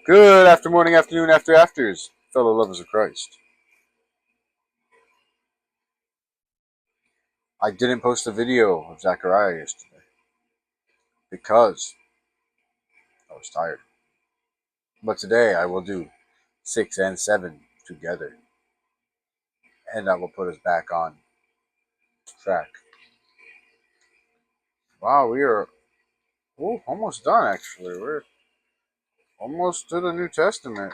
Good after morning, afternoon, after afters, fellow lovers of Christ. I didn't post a video of Zachariah yesterday because I was tired. But today I will do 6 and 7 together, and that will put us back on track. Wow, we are almost done actually. We're almost to the New Testament.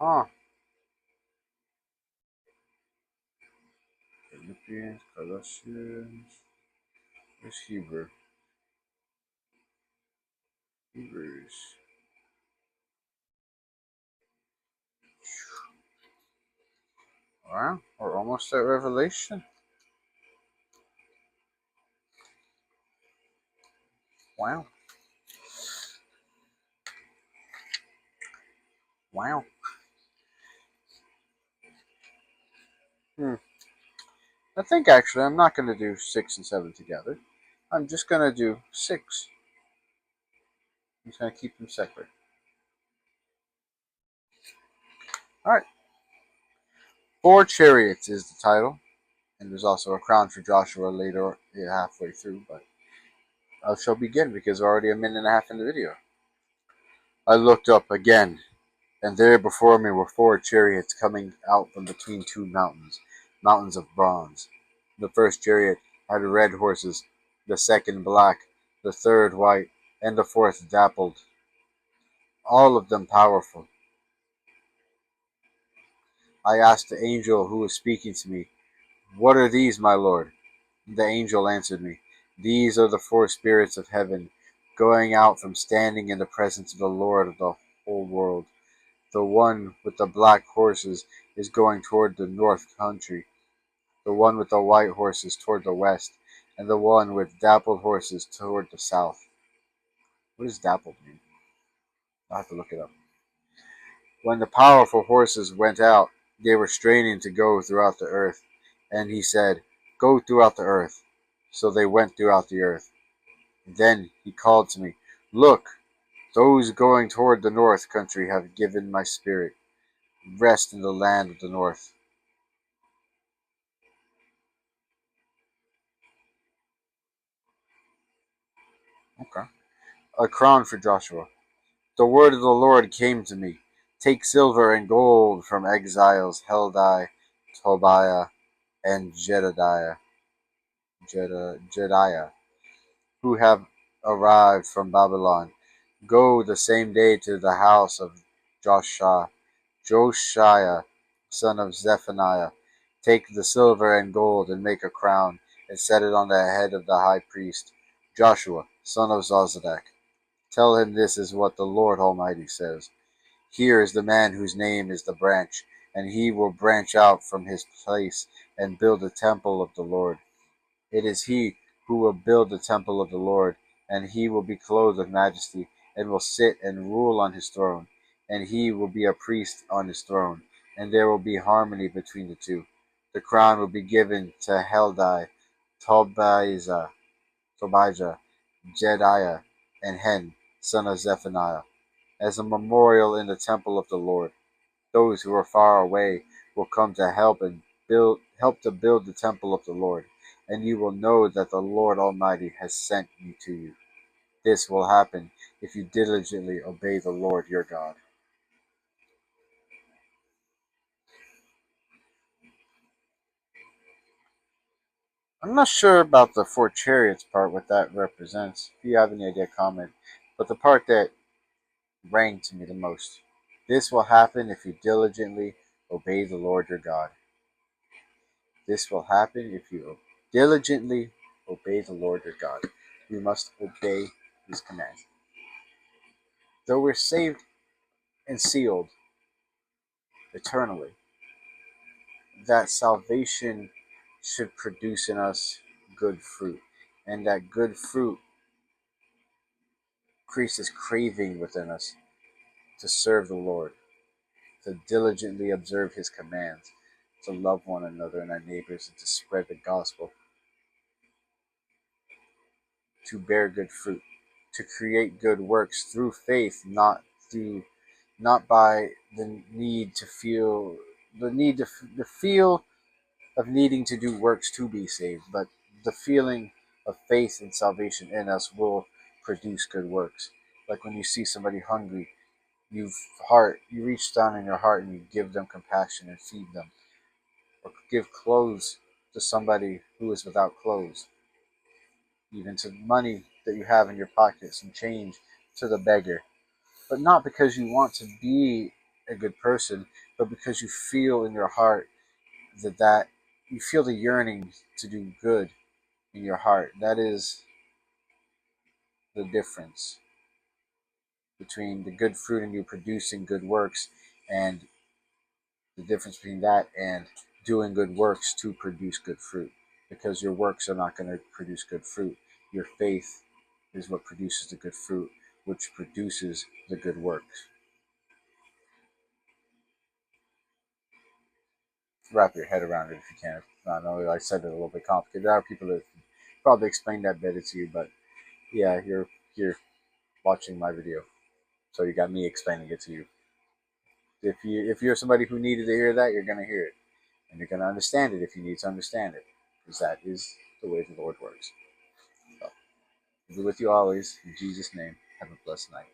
Huh. Philippians, Colossians, where's Hebrews. Wow, we're almost at Revelation. Wow. Wow. Hmm. I think actually I'm not going to do 6 and 7 together. I'm just going to do 6. I'm just going to keep them separate. Alright. 4 Chariots is the title. And there's also a crown for Joshua later, halfway through. But I shall begin because we're already a minute and a half in the video. I looked up again, and there before me were 4 chariots coming out from between 2 mountains, mountains of bronze. The first chariot had red horses, the second black, the third white, and the fourth dappled, all of them powerful. I asked the angel who was speaking to me, "What are these, my lord?" The angel answered me, "These are the 4 spirits of heaven, going out from standing in the presence of the Lord of the whole world. The one with the black horses is going toward the north country, the one with the white horses toward the west, and the one with dappled horses toward the south." What does dappled mean? I'll have to look it up. When the powerful horses went out, they were straining to go throughout the earth. And he said, "Go throughout the earth." So they went throughout the earth. Then he called to me, "Look, those going toward the north country have given my spirit rest in the land of the north." Okay. A crown for Joshua. The word of the Lord came to me. "Take silver and gold from exiles Heldai, Tobiah, and Jediah, who have arrived from Babylon. Go the same day to the house of Josiah, son of Zephaniah. Take the silver and gold and make a crown, and set it on the head of the high priest, Joshua, son of Zozadek. Tell him this is what the Lord Almighty says. Here is the man whose name is the branch, and he will branch out from his place and build the temple of the Lord. It is he who will build the temple of the Lord, and he will be clothed with majesty, and will sit and rule on his throne, and he will be a priest on his throne, and there will be harmony between the two. The crown will be given to Heldai, Tobijah, Jediah, and Hen, son of Zephaniah, as a memorial in the temple of the Lord. Those who are far away will come to help to build the temple of the Lord, and you will know that the Lord Almighty has sent me to you. This will happen if you diligently obey the Lord your God. I'm not sure about the 4 chariots part, what that represents. If you have any idea, comment. But the part that rang to me the most. This will happen if you diligently obey the Lord your God. This will happen if you diligently obey the Lord your God. We must obey his commands. Though we're saved and sealed eternally, that salvation should produce in us good fruit. And that good fruit increases craving within us to serve the Lord, to diligently observe his commands, to love one another and our neighbors, and to spread the gospel, to bear good fruit, to create good works through faith, not not by the need to feel the need to the feel of needing to do works to be saved, but the feeling of faith and salvation in us will produce good works. Like when you see somebody hungry, you reach down in your heart and you give them compassion and feed them, or give clothes to somebody who is without clothes, even to money that you have in your pockets and change to the beggar. But not because you want to be a good person, but because you feel in your heart that you feel the yearning to do good in your heart. That is the difference between the good fruit in you producing good works, and the difference between that and doing good works to produce good fruit. Because your works are not going to produce good fruit. Your faith is what produces the good fruit, which produces the good works. Wrap your head around it if you can. I know I said it a little bit complicated. There are people that probably explain that better to you, but yeah, you're watching my video, so you got me explaining it to you. If you're somebody who needed to hear that, you're gonna hear it, and you're gonna understand it if you need to understand it, because that is the way the Lord works. So, I'll be with you always in Jesus' name. Have a blessed night.